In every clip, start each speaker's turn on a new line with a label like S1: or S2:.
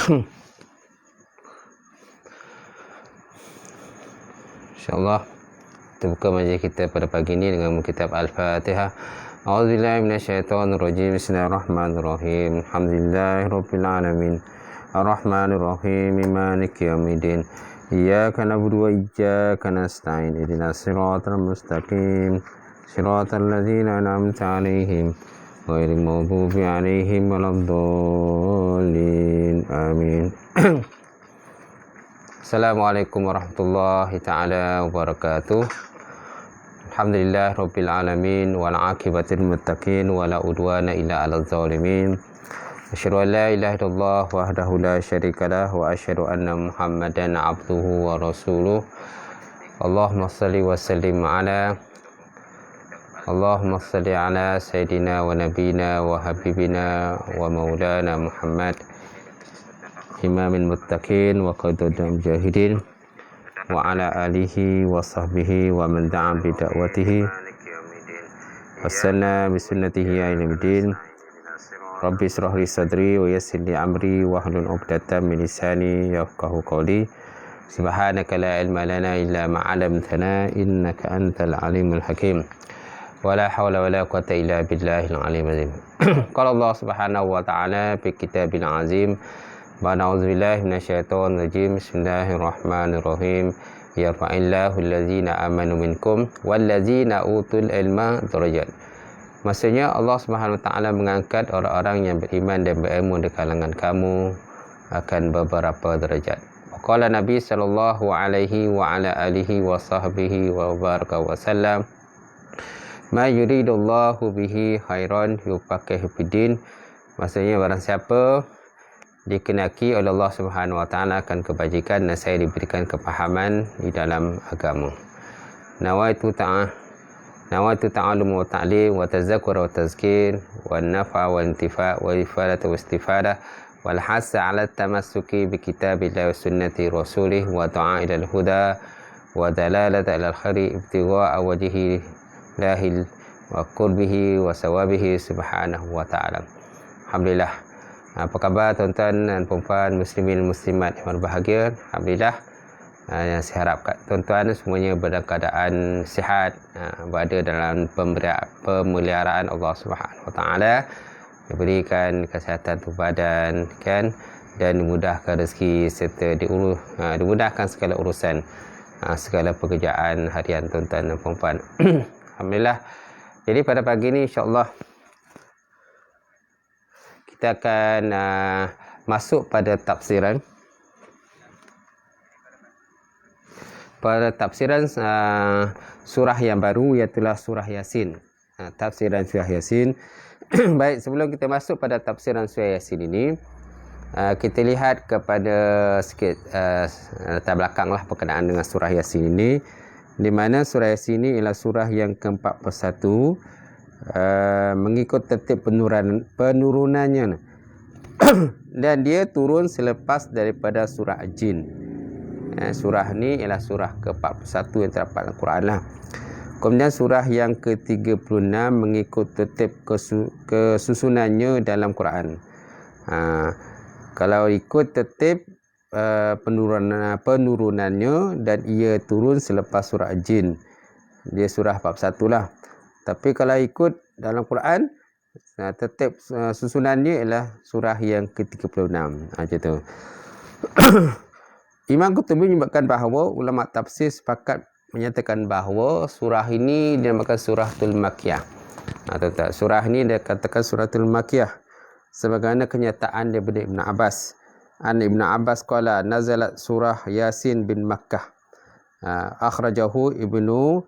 S1: InsyaAllah kita buka majlis kita pada pagi ini dengan kitab Al-Fatihah. A'udzubillahi minasyaitonirrajim. Bismillahirrahmanirrahim. Alhamdulillahirabbil alamin. Arrahmanirrahim. Maliki yaumiddin. Iyyaka na'budu wa iyyaka nasta'in. Ihdinas siratal mustaqim. Siratal ladzina an'amta 'alaihim ghairil maghdubi 'alaihim waladdallin. Amin. Assalamualaikum warahmatullahi ta'ala wabarakatuh. Alhamdulillah rabbil alamin wal aqibatil muttaqin wala udwana illa 'alal zalimin. Asyhadu an la ilaha illallah wahdahu la syarikalah wa asyhadu anna Muhammadan 'abduhu wa rasuluh. Allahumma shalli wa sallim ala sayyidina wa nabiyina wa habibina wa maulana Muhammad imamil muttaqin wa qadadul mujahidin wa ala alihi wa sahbihi wa man da'a bi da'watihi wasanna bi sunnatihi ila yaumil. Rabbi ishrah li sadri wa yassir li amri wa hlul 'uqdatam min lisani yafqahu qawli. Subhanaka la ilma lana illa ma 'allamtana innaka antal alimul hakim. Wala hawla wala quwwata illa billahil aliyyil azim. Qala Allah subhanahu wa ta'ala fi kitabil azim. A'udzubillahi minasyaitonir rajim. Bismillahirrahmanirrahim. Yarfa'illahu allazina amanu minkum wallazina utul ilma darajat. Maksudnya Allah Subhanahu wa taala mengangkat orang-orang yang beriman dan berilmu di kalangan kamu akan beberapa derajat. Qala Nabi sallallahu alaihi wa ala alihi wa sahbihi wa baraka wa sallam. Ma yuridullahu bihi khairan yufaqihu fiddin. Maksudnya barang siapa dikenaki oleh Allah Subhanahu wa taala akan kebajikan dan saya diberikan kepahaman di dalam agama. Nawaitu ta'allum wa ta'lim wa tazakkur wa tazkir wa nafa wa intifa wa ifadah wa istifadah wal hasa 'ala tamassuki bi kitabillahi wa sunnati rasulih wa ta'a ila al-huda wa dalalata ila al-khairi ibtigha'a wajhi lahil wa qurbihi wa sawabihi subhanahu wa ta'ala. Alhamdulillah. Apa khabar tuan-tuan dan puan-puan muslimin muslimat yang berbahagia? Alhamdulillah. Saya harap tuan-tuan semuanya dalam keadaan sihat, berada dalam pemeliharaan Allah Subhanahu wa taala, diberikan kesihatan tubuh badan kan, dan dimudahkan rezeki serta dimudahkan segala urusan, segala pekerjaan harian tuan-tuan dan puan-puan. Alhamdulillah. Jadi pada pagi ini insya-Allah kita akan masuk pada tafsiran surah yang baru, iaitu surah Yasin. Tafsiran surah Yasin. Baik, sebelum kita masuk pada tafsiran surah Yasin ini, kita lihat kepada sikit latar belakanglah berkenaan dengan surah Yasin ini, di mana surah Yasin ini ialah surah yang ke-41 mengikut tertib penurunannya dan dia turun selepas daripada surah Jin. Surah ni ialah surah ke-41 yang terdapat dalam Quran lah. Kemudian surah yang ke-36 mengikut tertib kesusunannya dalam Quran. Kalau ikut tertib penurunannya dan ia turun selepas surah Jin, dia surah 41 lah. Tapi kalau ikut dalam Quran, tertib susunannya ialah surah yang ke-36. Macam tu. Imam Qurtubi menyebutkan bahawa ulama tafsir sepakat menyatakan bahawa surah ini dinamakan suratul Makkiyah. Surah ini dia katakan suratul Makkiyah sebagaimana kenyataan daripada Ibn Abbas. Ibn Abbas qala nazalat surah Yasin bin Makkah. Akhrajahu Ibnu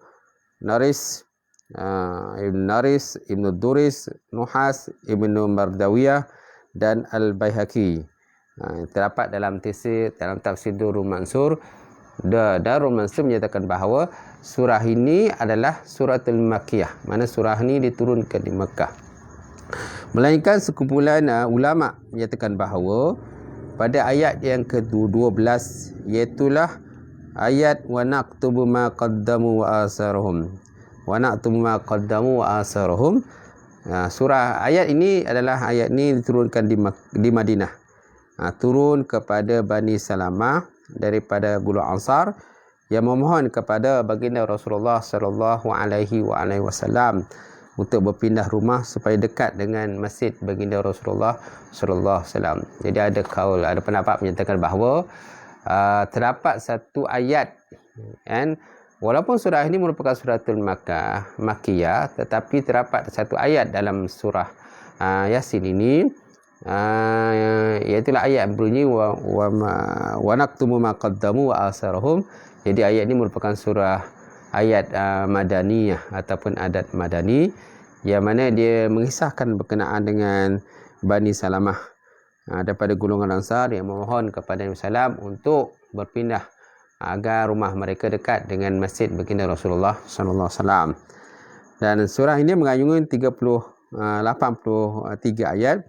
S1: Naris, Ibnu Duris, Nuhas, Ibnu Mardawiyah dan Al-Baihaqi. Terdapat dalam tafsir Durrul Mansur. Darul Mansur menyatakan bahawa surah ini adalah suratul Makkiyah, mana surah ini diturunkan di Makkah. Melainkan sekumpulan ulama menyatakan bahawa pada ayat yang ke-12, iaitulah ayat wa naktubu ma qaddamu wa asarhum. Wa naktubu ma qaddamu wa asarhum. Surah ayat ini adalah ayat ini diturunkan di Madinah. turun kepada Bani Salamah daripada golongan Ansar yang memohon kepada baginda Rasulullah sallallahu alaihi wasallam untuk berpindah rumah supaya dekat dengan masjid baginda Rasulullah sallallahu alaihi wasallam. Jadi ada pendapat menyatakan bahawa terdapat satu ayat, kan, walaupun surah ini merupakan suratul Makkiyah, tetapi terdapat satu ayat dalam surah Yasin ini, iaitu ayat berbunyi wa naktumu ma qaddamu wa asarahum. Jadi ayat ini merupakan surah ayat madaniyah ataupun adat madani, yang mana dia mengisahkan berkenaan dengan Bani Salamah daripada golongan Ansar yang memohon kepada Nabi SAW untuk berpindah agar rumah mereka dekat dengan masjid baginda Rasulullah sallallahu alaihi wasallam. Dan surah ini mengandungi 83 ayat,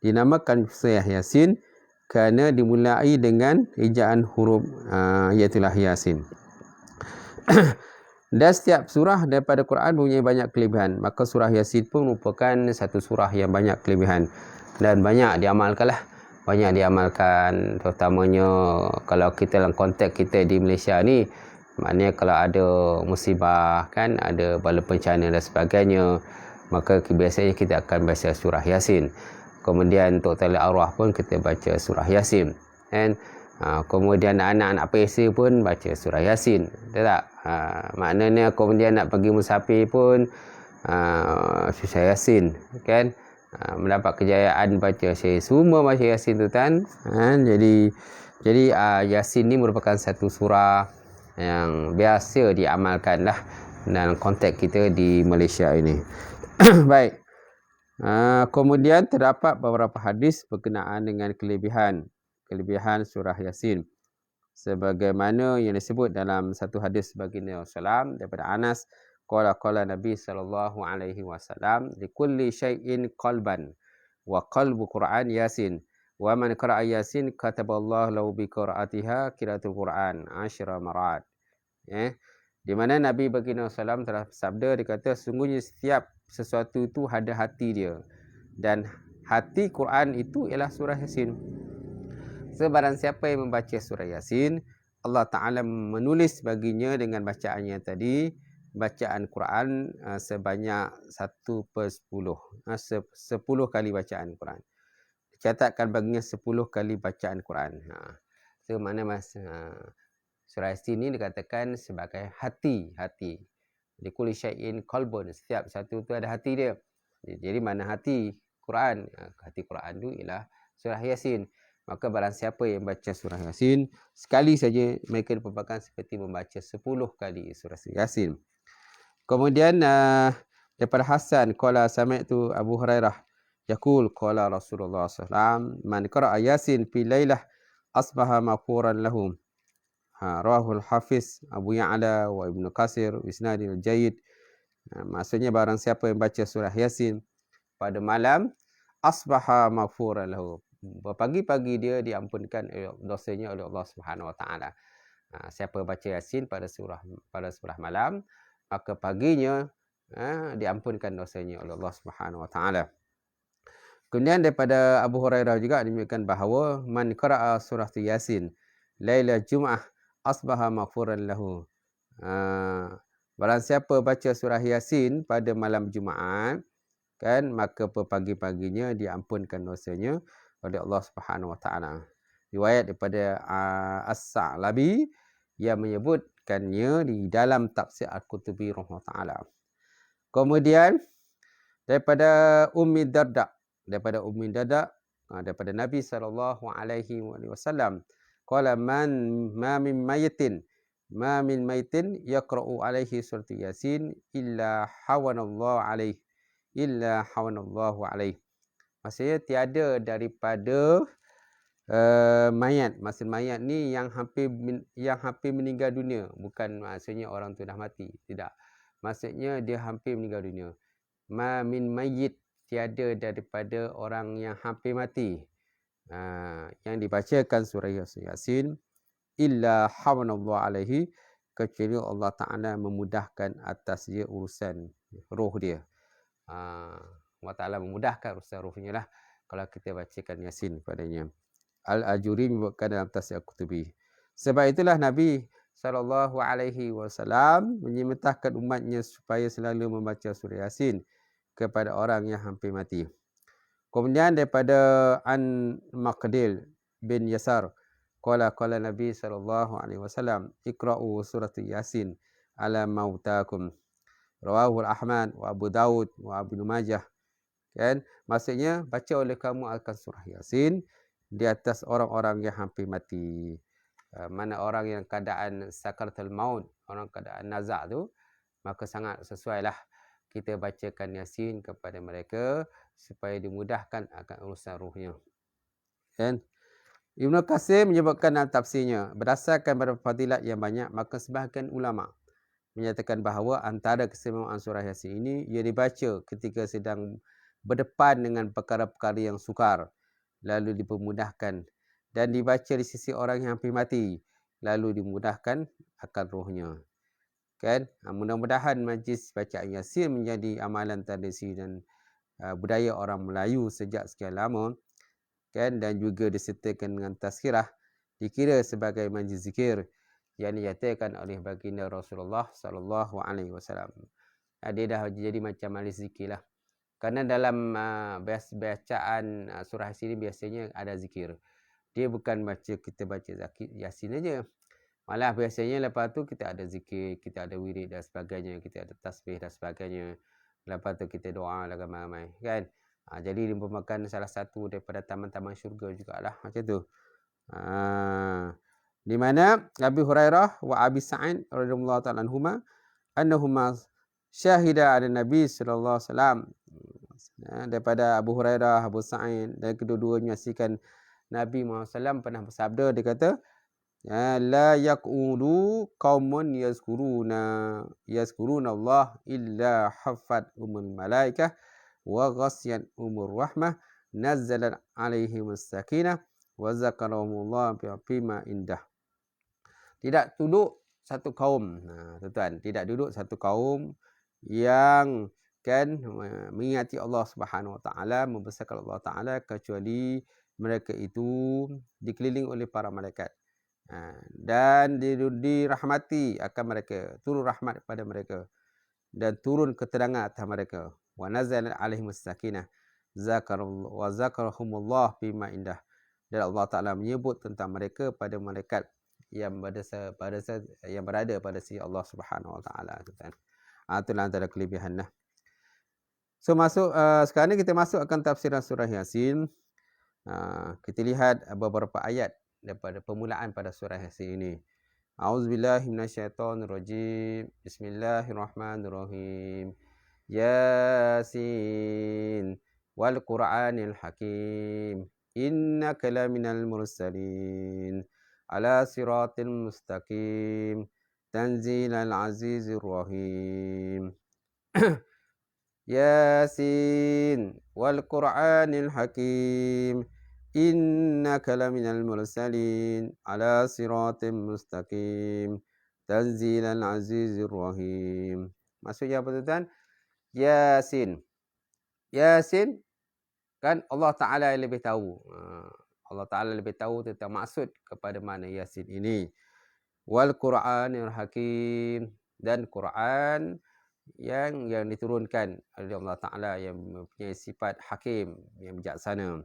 S1: dinamakan surah Yasin kerana dimulai dengan ejaan huruf iaitu Yasin. Dan setiap surah daripada Quran mempunyai banyak kelebihan, maka surah Yasin pun merupakan satu surah yang banyak kelebihan dan banyak diamalkanlah. Banyak diamalkan, terutamanya kalau kita dalam konteks kita di Malaysia ni, maknanya kalau ada musibah, kan, ada bala bencana dan sebagainya, maka biasanya kita akan baca surah Yasin. Kemudian untuk tali arwah pun kita baca surah Yasin, kan. Kemudian anak-anak PSC pun baca surah Yasin, betul tak? Maknanya kemudian nak pergi musafir pun surah Yasin, kan. Mendapat kejayaan baca Yasin, semua baca Yasin tu kan. Jadi Yasin ni merupakan satu surah yang biasa diamalkan lah dalam konteks kita di Malaysia ini. Baik. Kemudian terdapat beberapa hadis berkenaan dengan kelebihan surah Yasin, sebagaimana yang disebut dalam satu hadis baginda Rasulullah daripada Anas, qala Nabi sallallahu alaihi wasallam, likulli syai'in qalban wa qalbu Quran Yasin, wa man qara'a Yasin kataballahu lahu bi qira'atiha qira'atul Quran 10 marat. Di mana Nabi baginda Rasulullah telah bersabda, dia kata, sungguhnya setiap sesuatu itu ada hati dia, dan hati Quran itu ialah surah Yasin. Sebarang siapa yang membaca surah Yasin, Allah Ta'ala menulis baginya dengan bacaannya tadi, bacaan Quran sebanyak 1/10. 10 kali bacaan Quran. Dicatatkan baginya 10 kali bacaan Quran. So, mana surah Yasin ini dikatakan sebagai hati. Di kulli syai'in qalbun, setiap satu tu ada hati dia. Jadi mana hati Quran? Hati Quran tu ialah surah Yasin. Maka barang siapa yang baca surah Yasin sekali saja, mereka dipaparkan seperti membaca 10 kali surah Yasin. Kemudian daripada Hasan, qala sami'tu Abu Hurairah yaqul qala Rasulullah sallallahu alaihi wasallam, man qara'a Yasin fi lailah asbaha maghfuran lahu. Rawahul Hafiz Abu Ya'la wa Ibnu Katsir isnadil jayyid. Maksudnya barang siapa yang baca surah Yasin pada malam, asbaha maghfuran lahu, pagi-pagi dia diampunkan dosanya oleh Allah Subhanahu wa taala. Siapa baca Yasin pada surah malam, maka paginya diampunkan dosanya oleh Allah Subhanahu wa taala. Kemudian daripada Abu Hurairah juga dinukilkan bahawa man qara'a surah Yasin laila Jum'ah asbaha maghfuran lahu. Barang siapa baca surah Yasin pada malam Jumaat, kan, maka pagi-paginya diampunkan dosanya oleh Allah Subhanahu wa taala. Riwayat daripada As-Sa'labi yang menyebutkannya di dalam tafsir Al-Qutubi rahimahullah taala. Kemudian daripada Ummi Darda, daripada Nabi sallallahu alaihi wasallam, qala ma min maitin yaqra'u alaihi surah Yasin illa hawanallahu alaihi. Maksudnya tiada daripada mayat. Maksud mayat ni yang hampir meninggal dunia, bukan maksudnya orang tu dah mati, tidak. Maksudnya dia hampir meninggal dunia. Ma min mayyit, tiada daripada orang yang hampir mati, yang dibacakan surah Yasin, illa hawanallahu alaihi, kecuali Allah Ta'ala memudahkan atas dia urusan roh dia. Allah Ta'ala memudahkan urusan rohnya lah kalau kita bacakan Yasin padanya. Al-Ajuri menyebutkan dalam Tafsir Al-Qutubi. Sebab itulah Nabi SAW memerintahkan umatnya supaya selalu membaca surah Yasin kepada orang yang hampir mati. Kemudian daripada An Maqdil bin Yasar, qala Nabi SAW, iqra'u surah Yasin ala mautakum. Rawahu Ahmad wa Abu Daud wa Abu Majah. Kan? Maksudnya baca oleh kamu akan surah Yasin di atas orang-orang yang hampir mati. Mana orang yang keadaan sakaratul maut, orang keadaan nazak tu, maka sangat sesuailah kita bacakan Yasin kepada mereka supaya dimudahkan akan urusan ruhnya. Kan? Ibnu Katsir menyebutkan dalam tafsirnya, berdasarkan beberapa fadilat yang banyak, maka sebahagian ulama menyatakan bahawa antara keistimewaan surah Yasin ini, ia dibaca ketika sedang berdepan dengan perkara-perkara yang sukar, lalu dipermudahkan, dan dibaca di sisi orang yang hampir mati, lalu dimudahkan akan rohnya. Kan? Mudah-mudahan majlis bacaan Yasin menjadi amalan tradisi dan budaya orang Melayu sejak sekian lama, kan? Dan juga disertakan dengan tazkirah, dikira sebagai majlis zikir yang dinyatakan oleh baginda Rasulullah sallallahu alaihi wasallam. Dia dah jadi macam majlis zikir lah. Kerana dalam bacaan surah Yasin ini biasanya ada zikir. Dia bukan kita baca Yasin aja. Malah biasanya lepas tu kita ada zikir, kita ada wirid dan sebagainya, kita ada tasbih dan sebagainya. Lepas tu kita doa lah ramai-ramai, kan? Jadi dia merupakan salah satu daripada taman-taman syurga jugalah macam tu. Di mana Abu Hurairah wa Abi Sa'id radhiyallahu ta'ala anhuma annahuma syahida ala Nabi sallallahu alaihi wasallam. Daripada Abu Hurairah, Abu Sa'id, dan kedua-duanya menyaksikan Nabi Muhammad SAW pernah bersabda, dia kata, la yaqulu qaumun yazkuruna Allah illa haffat umul malaikah wa ghasyat umur rahmah nazzalat alaihim as-sakinah wa zakarahumullah bima indah. Tidak duduk satu kaum, tuan-tuan, tidak duduk satu kaum yang kan mengingati Allah Subhanahu Wa Taala, membesarkan Allah Taala, kecuali mereka itu dikelilingi oleh para malaikat. Dan dirahmati akan mereka, turun rahmat kepada mereka dan turun keterangan atas mereka. Wa nazalat alaihimus sakinah wa zakarahumullah bima indah. Dan Allah Taala menyebut tentang mereka pada malaikat yang berada pada sisi Allah Subhanahu Wa Taala. Itulah antara kelebihan lah. So sekarang ni kita masuk akan tafsiran surah Yasin. Kita lihat beberapa ayat daripada permulaan pada surah Yasin ini. A'udzubillahi minasyaitonirrajim. Bismillahirrahmanirrahim. Yasin wal Qur'anil Hakim. Innaka laminal mursalin ala siratil mustaqim. Tanzilal azizir rahim. Yasin wal Qur'anil Hakim. Innaka laminal mursalin ala siratim mustaqim. Tanzilal azizir rahim. Maksudnya apa tuan? Yasin. Yasin kan Allah Ta'ala yang lebih tahu. Allah Ta'ala lebih tahu tentang maksud kepada mana Yasin ini. Wal Qur'anil Hakim. Dan Quran yang diturunkan oleh Allah Ta'ala yang mempunyai sifat hakim, yang bijaksana.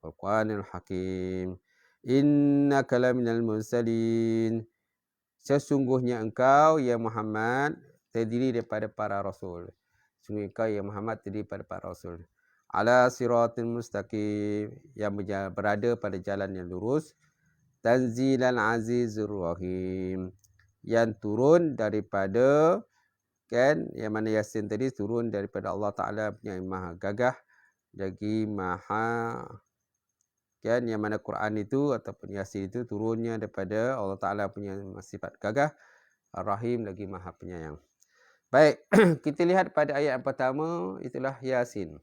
S1: Al-Quranul Hakim. Innaka laminal mursalin. Sesungguhnya engkau ya Muhammad terdiri daripada para rasul. Sungguh engkau ya Muhammad terdiri daripada para rasul. Ala siratil mustaqim, yang berada pada jalan yang lurus. Tanzilal azizur rahim, yang turun daripada kan, yang mana Yasin tadi turun daripada Allah Ta'ala yang maha gagah lagi maha, kan, yang mana Quran itu ataupun Yasin itu turunnya daripada Allah Ta'ala punya sifat gagah, Ar-Rahim lagi maha penyayang. Baik, kita lihat pada ayat yang pertama, itulah Yasin.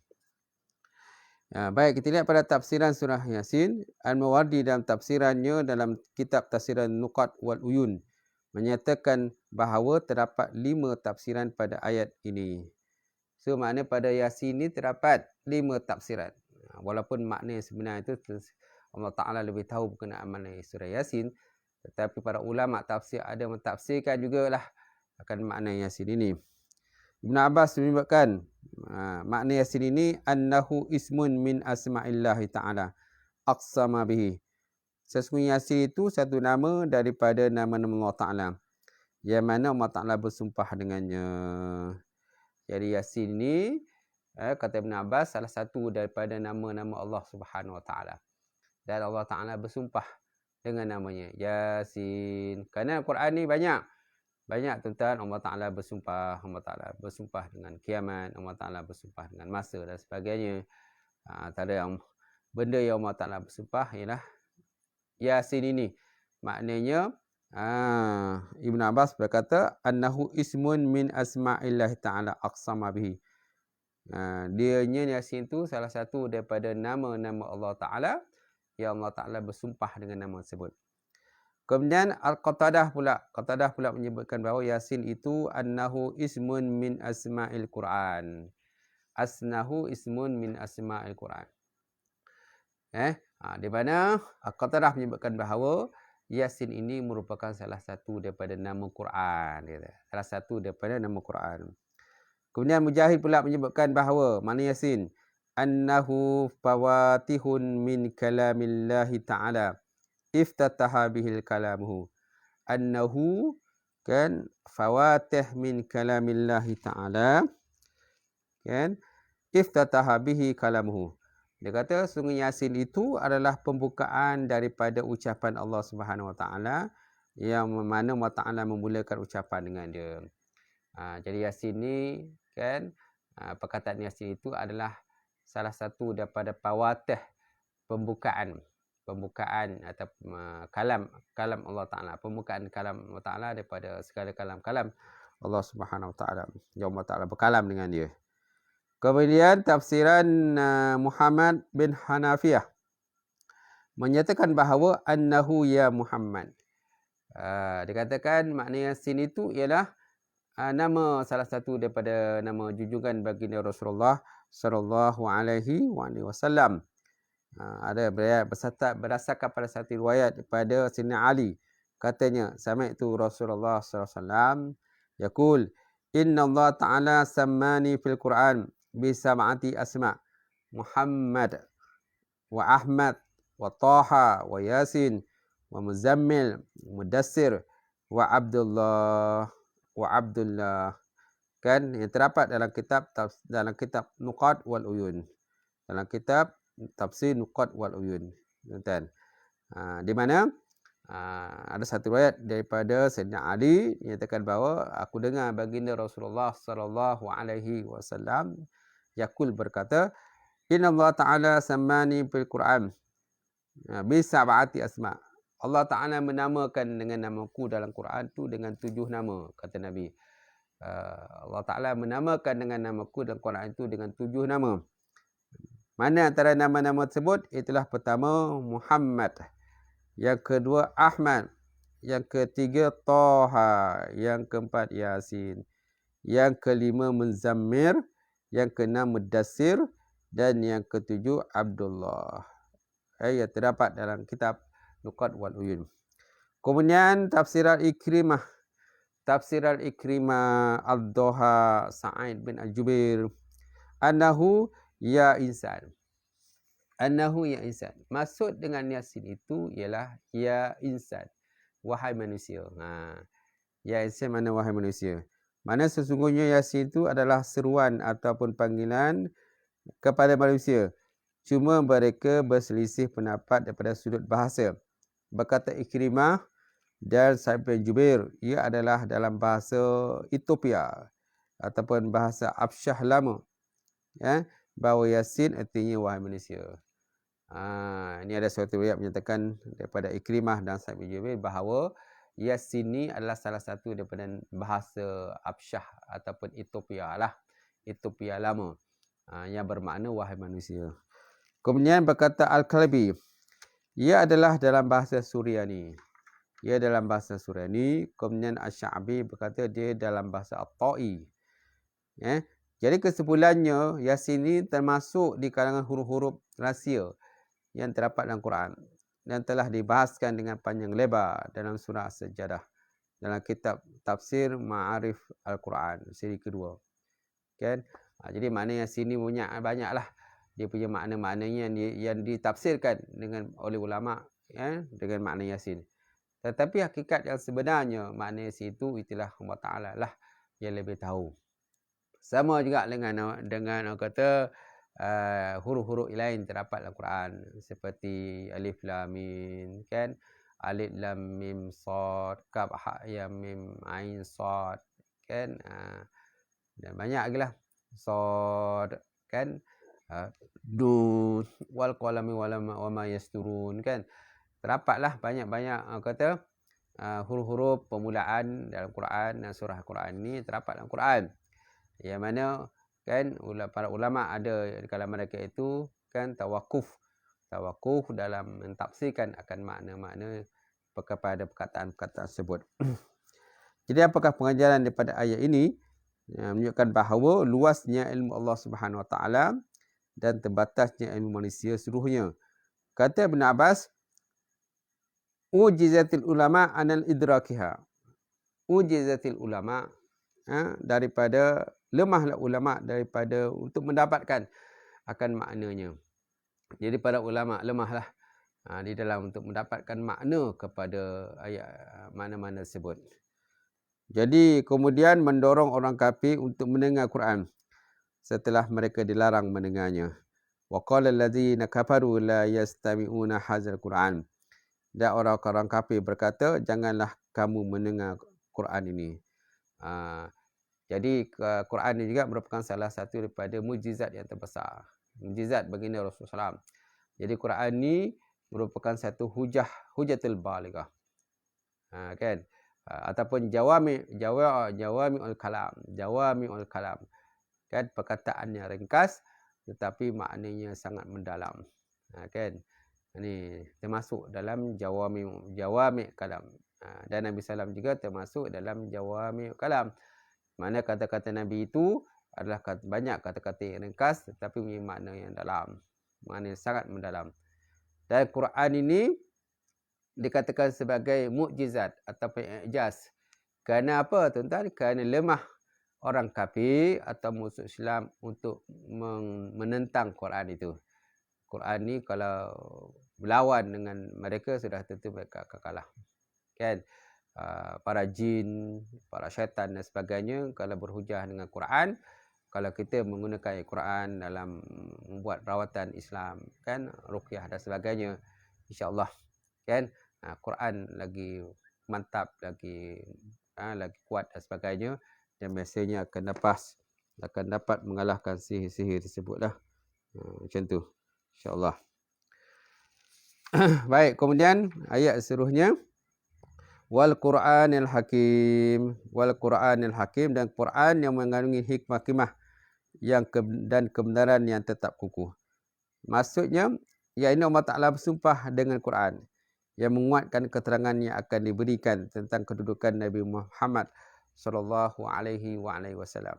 S1: Baik, kita lihat pada tafsiran surah Yasin. Al-Mawardi dalam tafsirannya dalam kitab Tafsiran Nuqat wal Uyun menyatakan bahawa terdapat 5 tafsiran pada ayat ini. So maknanya pada Yasin ini terdapat 5 tafsiran. Walaupun makna yang sebenar itu Allah Ta'ala lebih tahu berkenaan makna surah Yasin. Tetapi para ulama tafsir ada mentafsirkan jugalah akan makna Yasin ini. Ibn Abbas menyebutkan makna Yasin ini annahu ismun min asma'illahi ta'ala aqsama bihi. Sesungguhnya Yasin itu satu nama daripada nama-nama Allah Ta'ala yang mana Allah Ta'ala bersumpah dengannya. Jadi Yasin ini kata Ibn Abbas salah satu daripada nama-nama Allah Subhanahu Wa Ta'ala. Dan Allah Ta'ala bersumpah dengan namanya Yasin. Kerana Al-Quran ni banyak tuan-tuan. Allah Ta'ala bersumpah dengan kiamat, Allah Ta'ala bersumpah dengan masa dan sebagainya. Antara yang benda yang Allah Ta'ala bersumpah ialah Yasin ini. Maknanya Ibn Abbas berkata annahu ismun min asma'illahi ta'ala aqsama bihi. Dianya Yasin itu salah satu daripada nama-nama Allah Ta'ala yang Allah Ta'ala bersumpah dengan nama tersebut. Kemudian Qatadah pula menyebutkan bahawa Yasin itu annahu ismun min asma'il Quran. Asnahu ismun min asma'il Quran. Di mana Qatadah menyebutkan bahawa Yasin ini merupakan salah satu daripada nama Quran. Salah satu daripada nama Quran. Kemudian Mujahid pula menyebutkan bahawa makna Yasin annahu fawatihun min kalamillahi ta'ala iftataha bihil kalamuhu. Annahu kan fawatih min kalamillahi ta'ala kan iftataha bihi kalamuhu. Dia kata sungguh Yasin itu adalah pembukaan daripada ucapan Allah Subhanahu Wa Ta'ala yang mana Allah Ta'ala memulakan ucapan dengan dia. Jadi Yasin ni kan perkataan Yasin itu adalah salah satu daripada fawatih pembukaan atau kalam Allah Ta'ala. Pembukaan kalam Allah Ta'ala daripada segala kalam-kalam Allah Subhanahu Wa Ta'ala. Yang Allah Ta'ala berkalam dengan dia. Kemudian tafsiran Muhammad bin Hanafiyah menyatakan bahawa annahu ya Muhammad. Dikatakan makna Yasin itu ialah nama salah satu daripada nama junjungan baginda Rasulullah sallallahu alaihi wasallam. Ada berdasarkan pada satu riwayat daripada Sayyidina Ali, katanya sami'tu Rasulullah sallallahu alaihi wasallam yaqul inna Allah ta'ala sammani fil Quran bi sab'ati asma' Muhammad wa Ahmad wa Taha wa Yasin wa Muzammil Mudassir wa Abdullah kan yang terdapat dalam kitab Nuqat wal Uyun, dalam kitab Tafsir Nuqat wal Uyun, tuan. Di mana ada satu riwayat daripada Sayyidina Ali yang nyatakan bahawa aku dengar baginda Rasulullah sallallahu alaihi wasallam yaqul berkata inna Allah ta'ala sammani fil Quran bi sab'ati asma'. Allah Ta'ala menamakan dengan namaku dalam Quran tu dengan 7 nama, kata Nabi. Allah Ta'ala menamakan dengan namaku dalam Quran itu dengan 7 nama. Mana antara nama-nama tersebut? Itulah pertama Muhammad, yang kedua Ahmad, yang ketiga Taha, yang keempat Yasin, yang kelima Muzammir, yang keenam Mudassir, dan yang ketujuh Abdullah. Yang terdapat dalam kitab Nuqat wal Uyun. Kemudian tafsiran Ikrimah Ad-Doha Sa'id bin Al-Jubair annahu ya insan. Maksud dengan Yasin itu ialah ya insan, wahai manusia. Ya insan mana wahai manusia. Mana sesungguhnya Yasin itu adalah seruan ataupun panggilan kepada manusia. Cuma mereka berselisih pendapat daripada sudut bahasa. Berkata Ikrimah dan Sa'id bin Jubair, ia adalah dalam bahasa Ethiopia ataupun bahasa Absyah lama, bahawa Yasin artinya wahai manusia. Ini ada suatu riwayat menyatakan daripada Ikrimah dan Sa'id bin Jubair bahawa Yasin ini adalah salah satu daripada bahasa Absyah ataupun Ethiopia lama, yang bermakna wahai manusia. Kemudian berkata Al-Kalbi, ia adalah dalam bahasa Suryani. Kemudian Asy-Sya'bi berkata dia dalam bahasa At-Tai. Jadi kesimpulannya Yasin ini termasuk di kalangan huruf-huruf rahsia yang terdapat dalam Quran dan telah dibahaskan dengan panjang lebar dalam surah As-Sajdah dalam kitab Tafsir Ma'arif Al-Quran siri kedua. Kan? Jadi maknanya sini banyaklah dia punya makna-maknanya yang ditafsirkan oleh ulama dengan makna Yasin. Tetapi hakikat yang sebenarnya makna Yasin itulah Allah Ta'ala lah yang lebih tahu. Sama juga dengan kata huruf-huruf lain terdapat dalam Quran seperti alif lam mim, kan? Alif lam mim sad, kaf ha ya mim ain sad, kan? Dan banyak lagi lah. Sad, kan? Dun wal qalami wama yasturun, kan? Terdapatlah banyak-banyak kata huruf-huruf permulaan dalam Quran dan surah Quran ni terdapat dalam Quran. Yang mana kan para ulama ada di kalangan mereka itu kan tawakuf dalam mentafsirkan akan makna-makna kepada perkataan-perkataan tersebut. Jadi apakah pengajaran daripada ayat ini? Menunjukkan bahawa luasnya ilmu Allah Subhanahu Wa Taala dan terbatasnya ilmu manusia seluruhnya. Kata Ibn Abbas, ujizatil ulama anal idrakiha. Ujizatil ulama daripada lemahlah ulama daripada untuk mendapatkan akan maknanya. Jadi para ulama lemahlah di dalam untuk mendapatkan makna kepada ayat mana-mana tersebut. Jadi kemudian mendorong orang kafir untuk mendengar Quran setelah mereka dilarang mendengarnya. Wa qala allazina kafaru la yastami'una hadzal Quran. Dan orang-orang kafir berkata, janganlah kamu mendengar Quran ini. Jadi Quran ini juga merupakan salah satu daripada mukjizat yang terbesar. Mukjizat baginda Rasulullah SAW. Jadi Quran ini merupakan satu hujatul balighah. Kan? Ataupun jawami'ul kalam. Kan? Perkataan yang ringkas tetapi maknanya sangat mendalam. Kan? Ini termasuk dalam jawami' kalam. Dan Nabi SAW juga termasuk dalam jawami' kalam. Mana kata-kata Nabi itu adalah banyak kata-kata yang ringkas tetapi punya makna yang dalam. Makna yang sangat mendalam. Dan Quran ini dikatakan sebagai mukjizat ataupun i'jaz. Kerana apa tuan-tuan? Kerana lemah orang kafir atau musuh Islam untuk menentang Quran itu. Quran ni kalau berlawan dengan mereka sudah tentu mereka akan kalah. Kan? Para jin, para syaitan dan sebagainya kalau berhujah dengan Quran, kalau kita menggunakan Quran dalam membuat rawatan Islam, kan, ruqyah dan sebagainya, insya-Allah kan Quran lagi mantap, lagi kuat dan sebagainya, dan biasanya akan dapat mengalahkan sihir-sihir tersebutlah. Macam tu insya-Allah. Baik, kemudian ayat seterusnya wal Qur'anil Hakim, wal Qur'anil Hakim, dan Quran yang mengandungi hikmah dan kebenaran yang tetap kukuh. Maksudnya, iaitu Allah Ta'ala bersumpah dengan Quran yang menguatkan keterangan yang akan diberikan tentang kedudukan Nabi Muhammad sallallahu alaihi wasallam.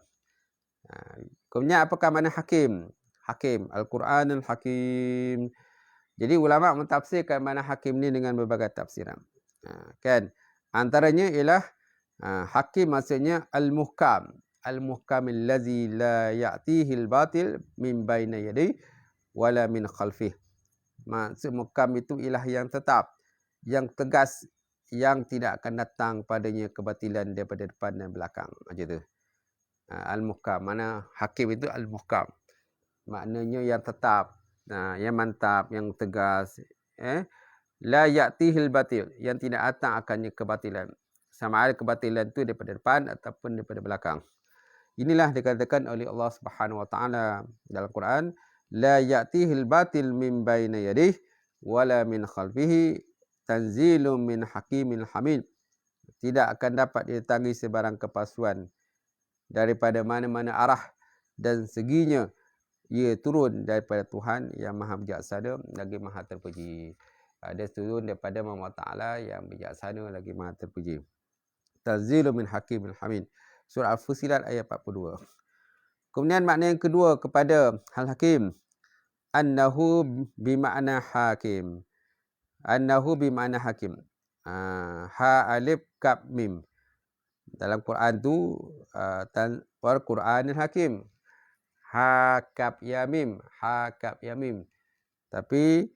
S1: Kemudian apakah makna hakim? Hakim, Al-Quranul Hakim. Jadi ulama mentafsirkan makna hakim ni dengan berbagai tafsiran. Kan? Antaranya ialah hakim maksudnya al-muhkam. Al-muhkamil ladzi la ya'tihi al-batil min baina yadayhi wala min khalfih. Maksud muhkam itu ialah yang tetap, yang tegas, yang tidak akan datang padanya kebatilan daripada depan dan belakang. Macam tu. Al-muhkam, mana hakim itu al-muhkam. Maknanya yang tetap, yang mantap, yang tegas. La ya'tihil batil, yang tidak datang akannya kebatilan. Sama ada kebatilan itu daripada depan ataupun daripada belakang. Inilah dikatakan oleh Allah Subhanahu Wa Taala dalam Quran, la ya'tihil batil min baina yadihi wala min khalfihi tanzilun min hakimil hamid. Tidak akan dapat didatangi sebarang kepalsuan daripada mana-mana arah dan seginya ia turun daripada Tuhan yang Maha Bijaksana lagi Maha Terpuji. Dia turun daripada Allah Ta'ala yang bijaksana lagi Maha Terpuji. Tanzilun min hakimil hamid. Surah Al-Fusilat ayat 42. Kemudian makna yang kedua kepada Al-Hakim. annahu bimakna hakim. Annahu bimakna hakim. Ha alif kaf mim. Dalam Quran tu wal Quranil Hakim. Ha kaf ya mim, ha kaf ya mim. Tapi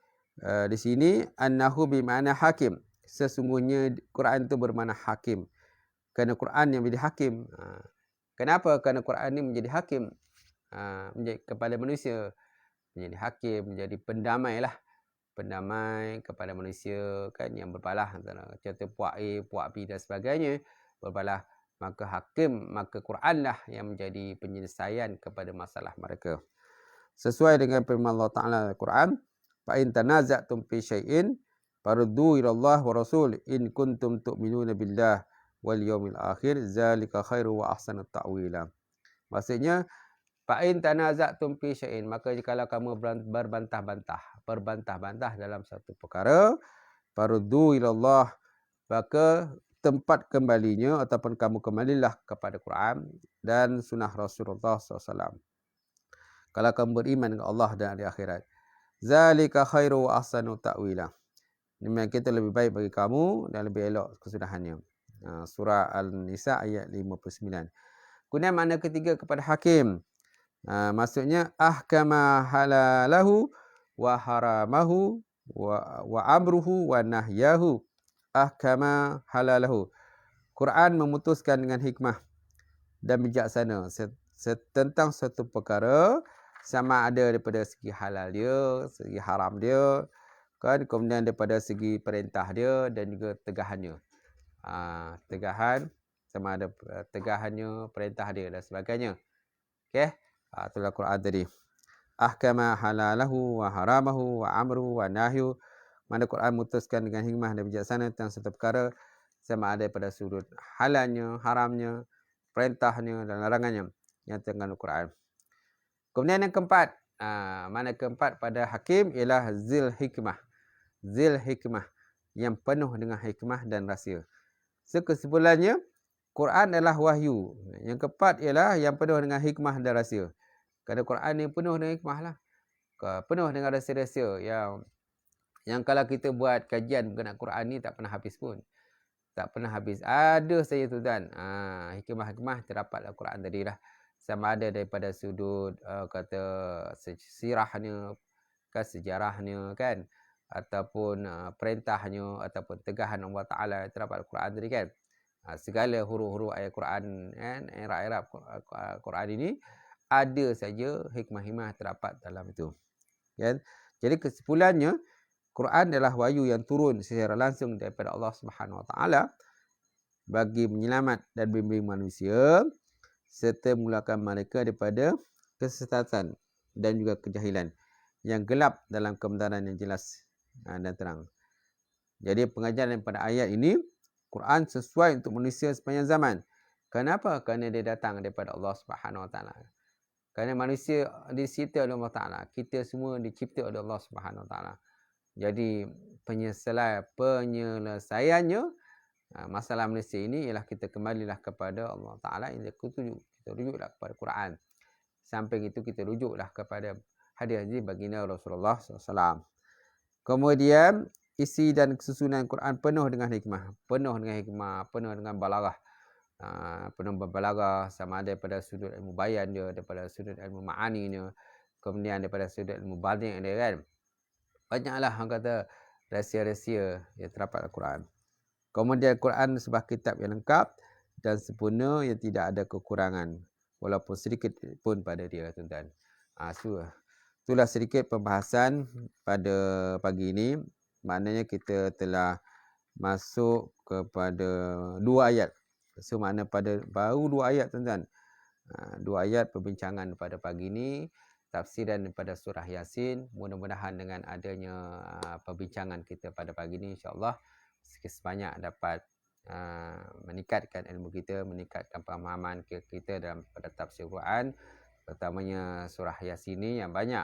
S1: di sini annahu bimakna hakim. Sesungguhnya Quran itu bermakna hakim. Kerana Quran yang menjadi hakim. Kenapa? Kerana Quran ini menjadi hakim. Menjadi kepada manusia. Menjadi hakim, menjadi pendamai lah. Pendamai kepada manusia kan, yang berbalah antara contoh puak A, puak B dan sebagainya. Berbalah. Maka hakim, maka Quran lah yang menjadi penyelesaian kepada masalah mereka. Sesuai dengan firman Allah Ta'ala Al-Quran, fa in tanaza'tum fi syai'in faruddu ila Allah wa Rasul in kuntum tu'minuna billah wal yawmil akhir zalika khairu wa ahsanu ta'wila. Maksudnya, fa in tanaza'tum fi syai'in, maka jikalau kamu berbantah-bantah dalam satu perkara, faruddu ila Allah, maka tempat kembalinya ataupun kamu kembalilah kepada Quran dan sunnah Rasulullah SAW. Kalau kamu beriman dengan Allah dan hari akhirat. Zalika khairu wa ahsanu ta'wila. Demikian kita lebih baik bagi kamu dan lebih elok kesudahannya. Surah Al-Nisa ayat 59. Kemudian makna ketiga kepada hakim. Maksudnya ahkama halalahu wa haramahu wa amruhu wa nahyahu. Ahkama halalahu. Quran memutuskan dengan hikmah dan bijaksana tentang satu perkara, sama ada daripada segi halal dia, segi haram dia, kan, kemudian daripada segi perintah dia dan juga tegahannya. Tegahan, sama ada tegahannya, perintah dia dan sebagainya. Okey, itulah Quran tadi. Ahkama halalahu wa haramahu wa amruhu wa nahyu. Mana Quran memutuskan dengan hikmah dan bijaksana tentang satu perkara, sama ada pada sudut halalnya, haramnya, perintahnya dan larangannya yang terkandung Quran. Kemudian yang keempat, mana keempat pada hakim ialah zil hikmah. Zil hikmah, yang penuh dengan hikmah dan rahsia. Kesimpulannya, Quran adalah wahyu. Yang keempat ialah yang penuh dengan hikmah dan rahsia. Kerana Quran ni penuh dengan hikmah lah. Penuh dengan rahsia-rahsia yang kalau kita buat kajian berkenaan Quran ni tak pernah habis pun. Tak pernah habis. Ada saja tu kan. Hikmah-hikmah terdapat dalam Quran tadi lah. Sama ada daripada sudut kata sirahnya, kan, sejarahnya kan. Ataupun perintahnya, ataupun tegahan Allah Ta'ala terdapat dalam Quran tadi kan. Segala huruf-huruf ayat Quran kan, Arab Quran ini ada saja hikmah-hikmah terdapat dalam itu. Kan? Jadi kesimpulannya, Quran adalah wahyu yang turun secara langsung daripada Allah Subhanahu Wa Taala bagi menyelamat dan membimbing manusia serta memulakan mereka daripada kesesatan dan juga kejahilan yang gelap dalam kebenaran yang jelas dan terang. Jadi pengajaran daripada ayat ini, Quran sesuai untuk manusia sepanjang zaman. Kenapa? Kerana dia datang daripada Allah Subhanahu Wa Taala. Kerana manusia dicipta oleh Allah Ta'ala. Kita semua dicipta oleh Allah Subhanahu Wa Taala. Jadi penyelesaiannya masalah manusia ini ialah kita kembalilah kepada Allah Ta'ala. Kita rujuklah kepada Quran. Samping itu kita rujuklah kepada hadis baginda Rasulullah SAW. Kemudian isi dan kesusunan Quran penuh dengan hikmah. Penuh dengan balaghah. Penuh berbalaghah, sama ada daripada sudut ilmu bayan dia, daripada sudut ilmu ma'ani dia, kemudian daripada sudut ilmu balik dia kan. Banyaklah orang kata rahsia-rahsia yang terdapat dalam Quran. Kemudian Quran sebuah kitab yang lengkap dan sempurna yang tidak ada kekurangan walaupun sedikit pun pada dia, tuan-tuan. Itulah sedikit pembahasan pada pagi ini. Maknanya kita telah masuk kepada 2 ayat. So makna pada baru 2 ayat, tuan-tuan. 2 ayat perbincangan pada pagi ini, tafsiran daripada surah Yasin. Mudah-mudahan dengan adanya perbincangan kita pada pagi ini, insya-Allah sikit sebanyak dapat meningkatkan ilmu kita, meningkatkan pemahaman kita dalam pada tafsir Quran, terutamanya surah Yasin ini yang banyak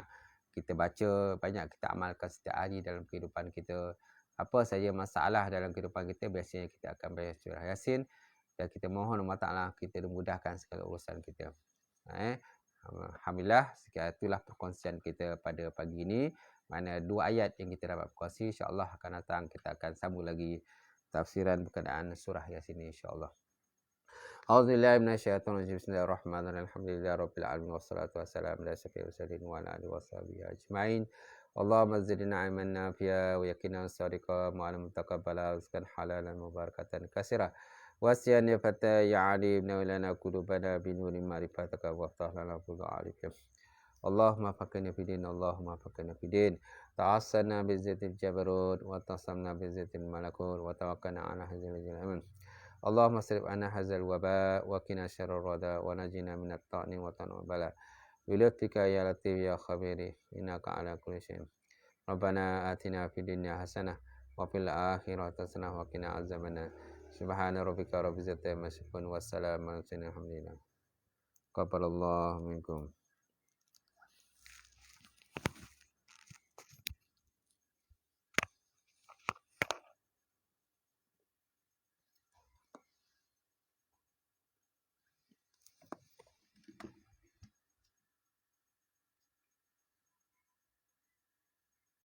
S1: kita baca, banyak kita amalkan setiap hari dalam kehidupan kita. Apa saja masalah dalam kehidupan kita, biasanya kita akan baca surah Yasin. Dan kita mohon Allah Ta'ala kita dimudahkan segala urusan kita. Alhamdulillah, itulah perkongsian kita pada pagi ini. Mana 2 ayat yang kita dapat berkongsi, insya-Allah akan datang kita akan sambung lagi tafsiran berkenaan surah Yasin insya-Allah. A'udzubillahi minasyaitonirrajim. Bismillahirrahmanirrahim. Alhamdulillahirabbil alamin wassalatu wassalamu ala asyrofil mursalin wa ala alihi washabihi ajmain. Allahumma zidna ilman nafi'a wa yaqinan sadiqa wa 'ilman mutaqabbala wa rizqan halalan mubarakatan katsira. Wasiyan ya fata ya alim lana qulubana bi nuri ma'rifataka wa aftah lana fudhu alika. Allahumma faqihna fid din, Allahumma faqihna fid din. Ta'assana bi zatil jabarut wa tasamna bi zatil malakut wa tawakkalna ala hadzal amin. Allahumma sarif anna hadzal waba wa qina syarrar rada wa najina minat ta'ni wa tanwa bala. Bilutfika ya latif ya khabiri innaka ala kulli syai'in. Rabbana atina fid dunya hasanah wa fil akhirati hasanah wa qina azabannar. Subhana rabbika rabbil izzati amma yasifun wa salamun alal mursalin. Alhamdulillah. Qabalallahu minkum.